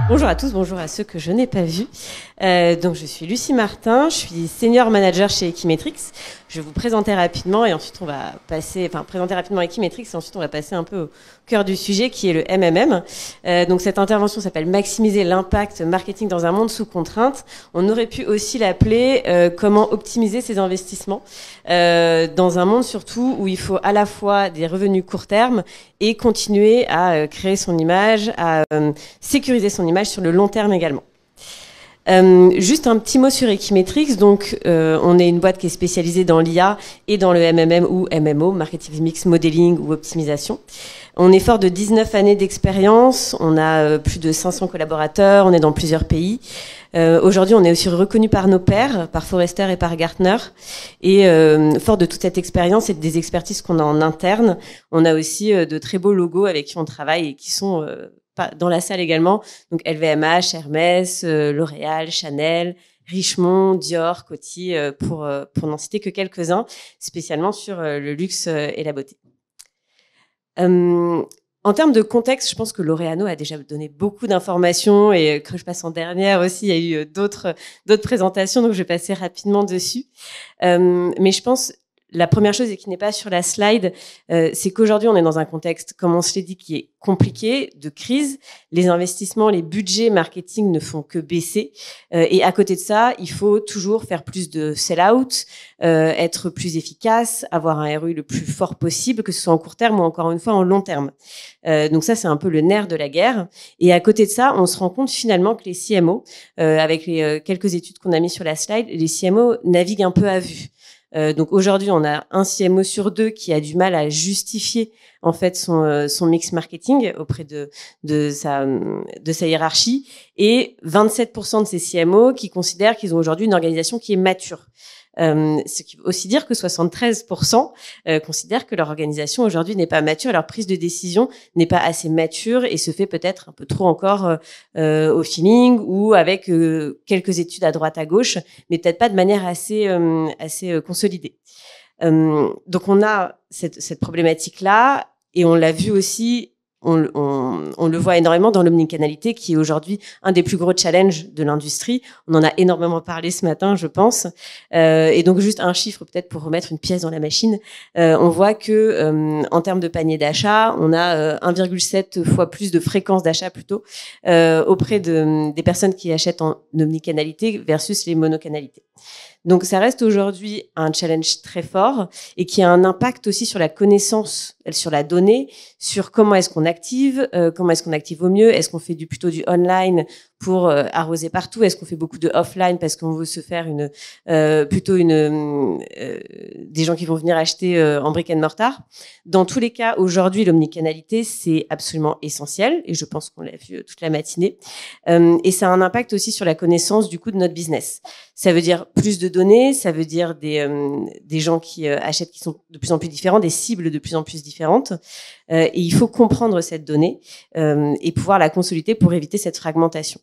Bonjour à tous, bonjour à ceux que je n'ai pas vus. Donc je suis Lucie Martin, je suis senior manager chez Equimetrix. Je vais vous présenter rapidement et ensuite on va passer, présenter rapidement Equimetrix et ensuite on va passer un peu au cœur du sujet qui est le MMM. Donc cette intervention s'appelle maximiser l'impact marketing dans un monde sous contrainte. On aurait pu aussi l'appeler comment optimiser ses investissements dans un monde surtout où il faut à la fois des revenus court terme et continuer à créer son image, à sécuriser son image sur le long terme également. Juste un petit mot sur Equimetrix. Donc, on est une boîte qui est spécialisée dans l'IA et dans le MMM ou MMO, Marketing Mix Modeling ou Optimisation. On est fort de 19 années d'expérience. On a plus de 500 collaborateurs. On est dans plusieurs pays. Aujourd'hui, on est aussi reconnu par nos pairs, par Forrester et par Gartner. Et fort de toute cette expérience et des expertises qu'on a en interne, on a aussi de très beaux logos avec qui on travaille et qui sont dans la salle également, donc LVMH, Hermès, L'Oréal, Chanel, Richemont, Dior, Coty, pour n'en citer que quelques-uns, spécialement sur le luxe et la beauté. En termes de contexte, je pense que Laureano a déjà donné beaucoup d'informations et quand je passe en dernière aussi, il y a eu d'autres présentations, donc je vais passer rapidement dessus. Mais je pense la première chose, et qui n'est pas sur la slide, c'est qu'aujourd'hui, on est dans un contexte, comme on se l'est dit, qui est compliqué, de crise. Les investissements, les budgets marketing ne font que baisser. Et à côté de ça, il faut toujours faire plus de sell-out, être plus efficace, avoir un ROI le plus fort possible, que ce soit en court terme ou encore une fois en long terme. Donc ça, c'est un peu le nerf de la guerre. Et à côté de ça, on se rend compte finalement que les CMO, avec les quelques études qu'on a mis sur la slide, les CMO naviguent un peu à vue. Donc aujourd'hui, on a un CMO sur deux qui a du mal à justifier en fait son mix marketing auprès de sa hiérarchie et 27% de ces CMO qui considèrent qu'ils ont aujourd'hui une organisation qui est mature. Ce qui veut aussi dire que 73% considèrent que leur organisation aujourd'hui n'est pas mature, leur prise de décision n'est pas assez mature et se fait peut-être un peu trop encore au feeling ou avec quelques études à droite à gauche, mais peut-être pas de manière assez consolidée. Donc on a cette problématique-là et on l'a vu aussi. On le voit énormément dans l'omnicanalité qui est aujourd'hui un des plus gros challenges de l'industrie. On en a énormément parlé ce matin, je pense. Et donc juste un chiffre peut-être pour remettre une pièce dans la machine. On voit que en termes de panier d'achat, on a 1,7 fois plus de fréquence d'achat plutôt auprès des personnes qui achètent en omnicanalité versus les monocanalités. Donc ça reste aujourd'hui un challenge très fort et qui a un impact aussi sur la connaissance, sur la donnée, sur comment est-ce qu'on active au mieux, est-ce qu'on fait plutôt du online pour arroser partout, est-ce qu'on fait beaucoup de offline parce qu'on veut se faire des gens qui vont venir acheter en brick and mortar. Dans tous les cas, aujourd'hui, l'omnicanalité, c'est absolument essentiel et je pense qu'on l'a vu toute la matinée. Et ça a un impact aussi sur la connaissance du coup de notre business. Ça veut dire plus de données, ça veut dire des gens qui achètent qui sont de plus en plus différents, des cibles de plus en plus différentes. Et il faut comprendre cette donnée et pouvoir la consolider pour éviter cette fragmentation.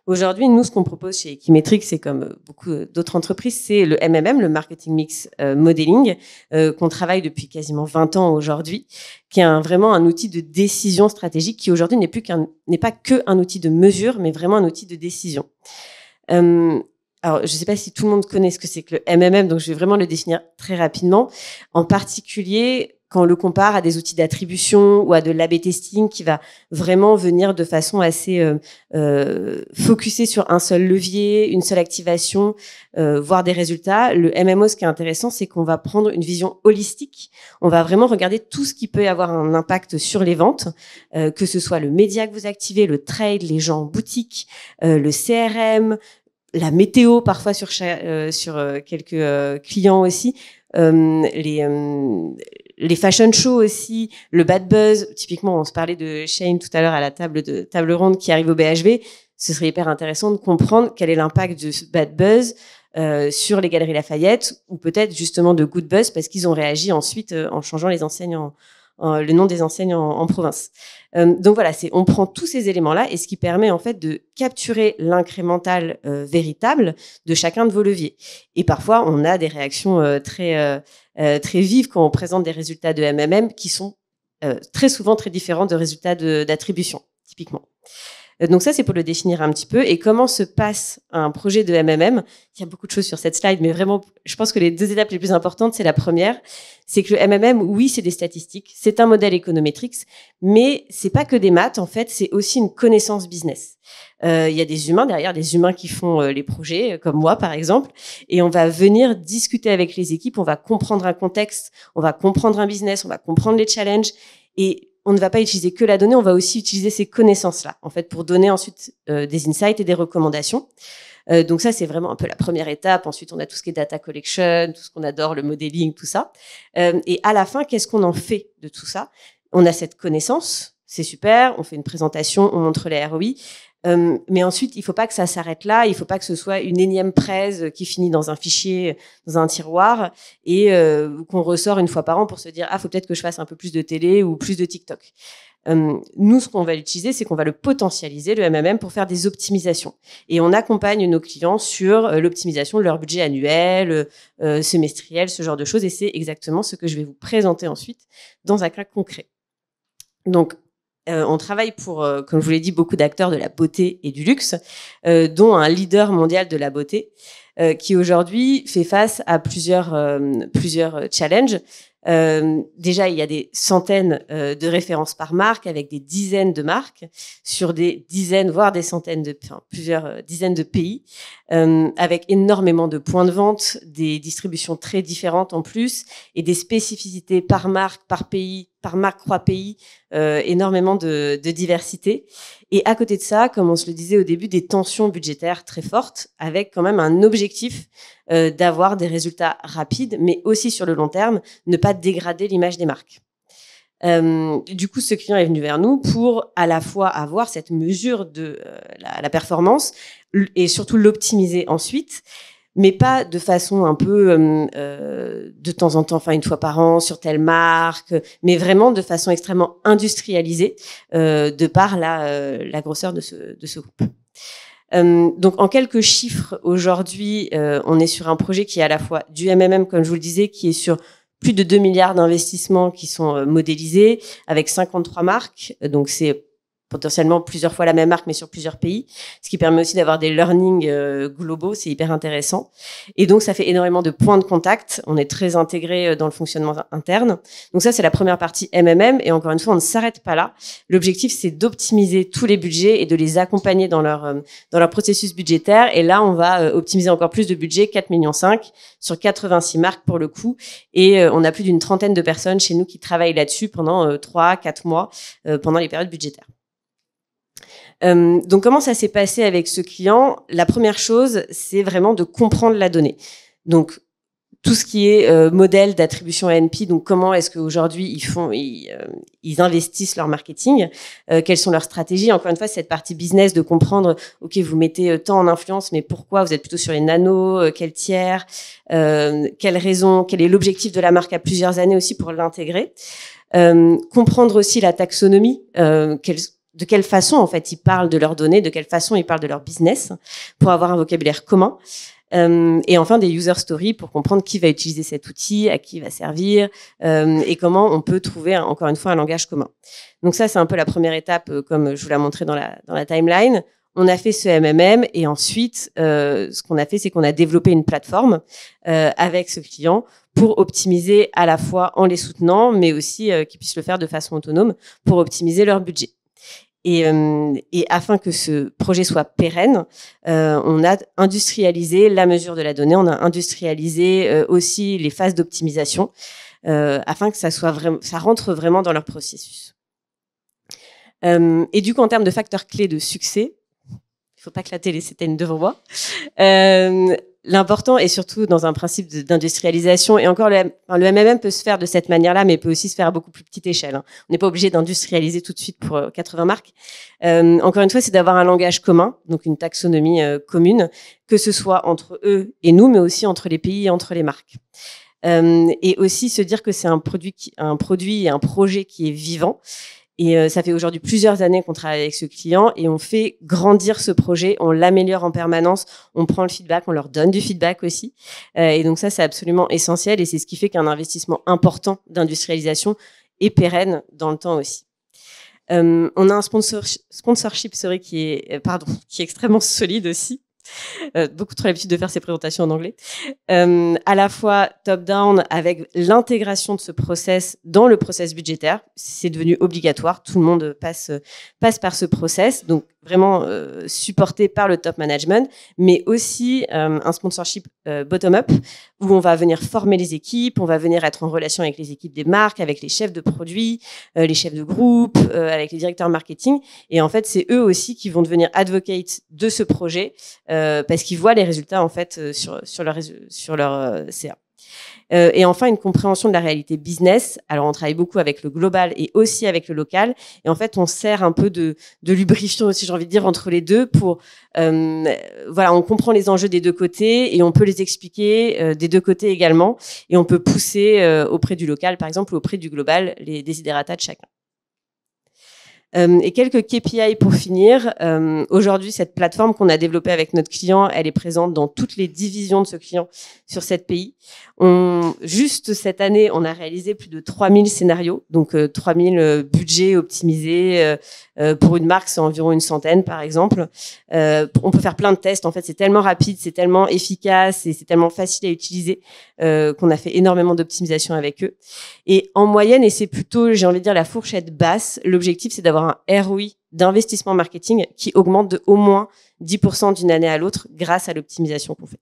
Aujourd'hui, nous, ce qu'on propose chez Equimetrix, c'est comme beaucoup d'autres entreprises, c'est le MMM, le Marketing Mix Modeling, qu'on travaille depuis quasiment 20 ans aujourd'hui, qui est vraiment un outil de décision stratégique qui aujourd'hui n'est pas que un outil de mesure, mais vraiment un outil de décision. Alors, je ne sais pas si tout le monde connaît ce que c'est que le MMM, donc je vais vraiment le définir très rapidement. En particulier, quand on le compare à des outils d'attribution ou à de l'A/B testing qui va vraiment venir de façon assez focusée sur un seul levier, une seule activation, voir des résultats. Le MMO, ce qui est intéressant, c'est qu'on va prendre une vision holistique. On va vraiment regarder tout ce qui peut avoir un impact sur les ventes, que ce soit le média que vous activez, le trade, les gens en boutique, le CRM, la météo parfois sur quelques clients aussi, les fashion shows aussi, le bad buzz. Typiquement, on se parlait de Shane tout à l'heure à la table ronde qui arrive au BHV. Ce serait hyper intéressant de comprendre quel est l'impact de ce bad buzz sur les Galeries Lafayette ou peut-être justement de good buzz parce qu'ils ont réagi ensuite en changeant les enseignes le nom des enseignes en province. Donc voilà, on prend tous ces éléments-là et ce qui permet en fait de capturer l'incrémental véritable de chacun de vos leviers. Et parfois, on a des réactions très vives quand on présente des résultats de MMM qui sont très souvent très différents de résultats d'attribution, typiquement. Donc ça, c'est pour le définir un petit peu. Et comment se passe un projet de MMM? Il y a beaucoup de choses sur cette slide, mais vraiment, je pense que les 2 étapes les plus importantes, c'est la première, c'est que le MMM, oui, c'est des statistiques, c'est un modèle économétrique, mais c'est pas que des maths, en fait, c'est aussi une connaissance business. Il y a des humains derrière, des humains qui font les projets, comme moi, par exemple, et on va venir discuter avec les équipes, on va comprendre un contexte, on va comprendre un business, on va comprendre les challenges, et on ne va pas utiliser que la donnée, on va aussi utiliser ces connaissances-là, en fait, pour donner ensuite des insights et des recommandations. Donc ça, c'est vraiment un peu la première étape. Ensuite, on a tout ce qui est data collection, tout ce qu'on adore, le modeling, tout ça. Et à la fin, qu'est-ce qu'on en fait de tout ça? On a cette connaissance, c'est super, on fait une présentation, on montre les ROI. Mais ensuite, il faut pas que ça s'arrête là. Il faut pas que ce soit une énième presse qui finit dans un fichier, dans un tiroir, et qu'on ressort une fois par an pour se dire faut peut-être que je fasse un peu plus de télé ou plus de TikTok. Nous, ce qu'on va l'utiliser, c'est qu'on va le potentialiser, le MMM, pour faire des optimisations. Et on accompagne nos clients sur l'optimisation de leur budget annuel, semestriel, ce genre de choses. Et c'est exactement ce que je vais vous présenter ensuite dans un cas concret. Donc, on travaille pour, comme je vous l'ai dit, beaucoup d'acteurs de la beauté et du luxe, dont un leader mondial de la beauté, qui aujourd'hui fait face à plusieurs challenges. Déjà, il y a des centaines de références par marque, avec des dizaines de marques sur des dizaines, voire des centaines plusieurs dizaines de pays, avec énormément de points de vente, des distributions très différentes en plus, et des spécificités par marque, par pays, par marque, 3 pays, énormément de diversité. Et à côté de ça, comme on se le disait au début, des tensions budgétaires très fortes, avec quand même un objectif d'avoir des résultats rapides, mais aussi sur le long terme, ne pas dégrader l'image des marques. Du coup, ce client est venu vers nous pour à la fois avoir cette mesure de la performance et surtout l'optimiser ensuite, mais pas de façon un peu de temps en temps, enfin une fois par an sur telle marque, mais vraiment de façon extrêmement industrialisée de par la grosseur de ce groupe. Donc en quelques chiffres, aujourd'hui, on est sur un projet qui est à la fois du MMM, comme je vous le disais, qui est sur plus de 2 milliards d'investissements qui sont modélisés, avec 53 marques. Donc c'est potentiellement plusieurs fois la même marque, mais sur plusieurs pays, ce qui permet aussi d'avoir des learnings globaux, c'est hyper intéressant. Et donc, ça fait énormément de points de contact. On est très intégré dans le fonctionnement interne. Donc ça, c'est la première partie MMM. Et encore une fois, on ne s'arrête pas là. L'objectif, c'est d'optimiser tous les budgets et de les accompagner dans leur processus budgétaire. Et là, on va optimiser encore plus de budget, 4,5 millions sur 86 marques pour le coup. Et on a plus d'une trentaine de personnes chez nous qui travaillent là-dessus pendant 3-4 mois pendant les périodes budgétaires. Donc, comment ça s'est passé avec ce client? La première chose, c'est vraiment de comprendre la donnée. Donc, tout ce qui est modèle d'attribution ANP, donc comment est-ce qu'aujourd'hui ils investissent leur marketing, quelles sont leurs stratégies. Encore une fois, cette partie business de comprendre, ok, vous mettez tant en influence, mais pourquoi vous êtes plutôt sur les nanos, quel tiers, quelle raison, quel est l'objectif de la marque à plusieurs années aussi pour l'intégrer. Comprendre aussi la taxonomie, de quelle façon, en fait, ils parlent de leurs données, de quelle façon ils parlent de leur business, pour avoir un vocabulaire commun. Et enfin, des user stories pour comprendre qui va utiliser cet outil, à qui il va servir, et comment on peut trouver, encore une fois, un langage commun. Donc ça, c'est un peu la première étape, comme je vous l'ai montré dans la timeline. On a fait ce MMM, et ensuite, ce qu'on a fait, c'est qu'on a développé une plateforme avec ce client pour optimiser à la fois en les soutenant, mais aussi qu'ils puissent le faire de façon autonome pour optimiser leur budget. Et afin que ce projet soit pérenne, on a industrialisé la mesure de la donnée, on a industrialisé aussi les phases d'optimisation afin que ça rentre vraiment dans leur processus. Et du coup, en termes de facteurs clés de succès, il faut pas que la télé s'éteigne devant moi. L'important est surtout dans un principe d'industrialisation, et encore le MMM peut se faire de cette manière-là, mais peut aussi se faire à beaucoup plus petite échelle. On n'est pas obligé d'industrialiser tout de suite pour 80 marques. Encore une fois, c'est d'avoir un langage commun, donc une taxonomie commune, que ce soit entre eux et nous, mais aussi entre les pays et entre les marques. Et aussi se dire que c'est un produit et un projet qui est vivant. Et ça fait aujourd'hui plusieurs années qu'on travaille avec ce client et on fait grandir ce projet, on l'améliore en permanence, on prend le feedback, on leur donne du feedback aussi. Et donc ça, c'est absolument essentiel et c'est ce qui fait qu'un investissement important d'industrialisation est pérenne dans le temps aussi. On a un sponsorship qui est extrêmement solide aussi. Beaucoup trop l'habitude de faire ces présentations en anglais. À la fois top-down avec l'intégration de ce process dans le process budgétaire. C'est devenu obligatoire. Tout le monde passe par ce process. Donc, vraiment supporté par le top management, mais aussi un sponsorship bottom-up où on va venir former les équipes, on va venir être en relation avec les équipes des marques, avec les chefs de produits, les chefs de groupe, avec les directeurs marketing. Et en fait, c'est eux aussi qui vont devenir advocates de ce projet parce qu'ils voient les résultats en fait sur leur CA. Et enfin, une compréhension de la réalité business. Alors, on travaille beaucoup avec le global et aussi avec le local. Et en fait, on sert un peu de lubrifiant aussi, j'ai envie de dire, entre les deux pour, voilà, on comprend les enjeux des deux côtés et on peut les expliquer des deux côtés également. Et on peut pousser auprès du local, par exemple, ou auprès du global, les desiderata de chacun. Et quelques KPI pour finir. Aujourd'hui, cette plateforme qu'on a développée avec notre client, elle est présente dans toutes les divisions de ce client sur 7 pays. Juste cette année, on a réalisé plus de 3000 scénarios, donc 3000 budgets optimisés. Pour une marque, c'est environ une centaine, par exemple. On peut faire plein de tests. En fait, c'est tellement rapide, c'est tellement efficace et c'est tellement facile à utiliser qu'on a fait énormément d'optimisation avec eux. Et en moyenne, et c'est plutôt, j'ai envie de dire, la fourchette basse, l'objectif, c'est d'avoir un ROI d'investissement marketing qui augmente de au moins 10% d'une année à l'autre grâce à l'optimisation qu'on fait.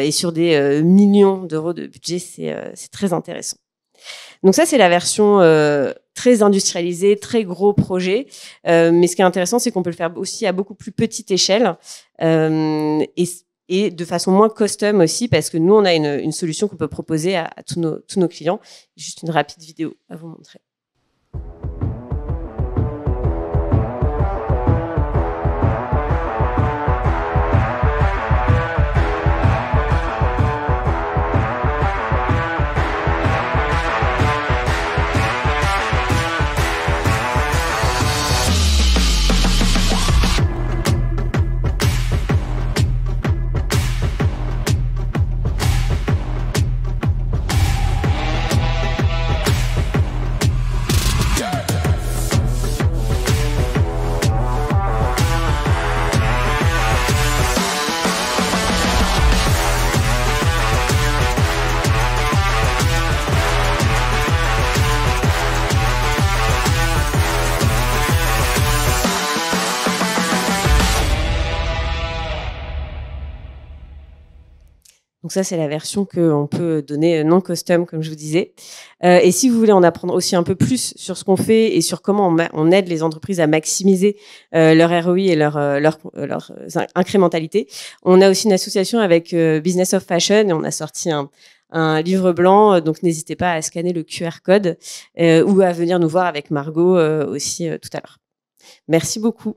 Et sur des millions d'euros de budget, c'est très intéressant. Donc ça, c'est la version très industrialisée, très gros projet. Mais ce qui est intéressant, c'est qu'on peut le faire aussi à beaucoup plus petite échelle et de façon moins custom aussi, parce que nous, on a une solution qu'on peut proposer à tous nos clients. Juste une rapide vidéo à vous montrer. Donc ça, c'est la version qu'on peut donner non custom, comme je vous disais. Et si vous voulez en apprendre aussi un peu plus sur ce qu'on fait et sur comment on aide les entreprises à maximiser leur ROI et leur incrémentalité, on a aussi une association avec Business of Fashion et on a sorti un livre blanc. Donc n'hésitez pas à scanner le QR code ou à venir nous voir avec Margot aussi tout à l'heure. Merci beaucoup.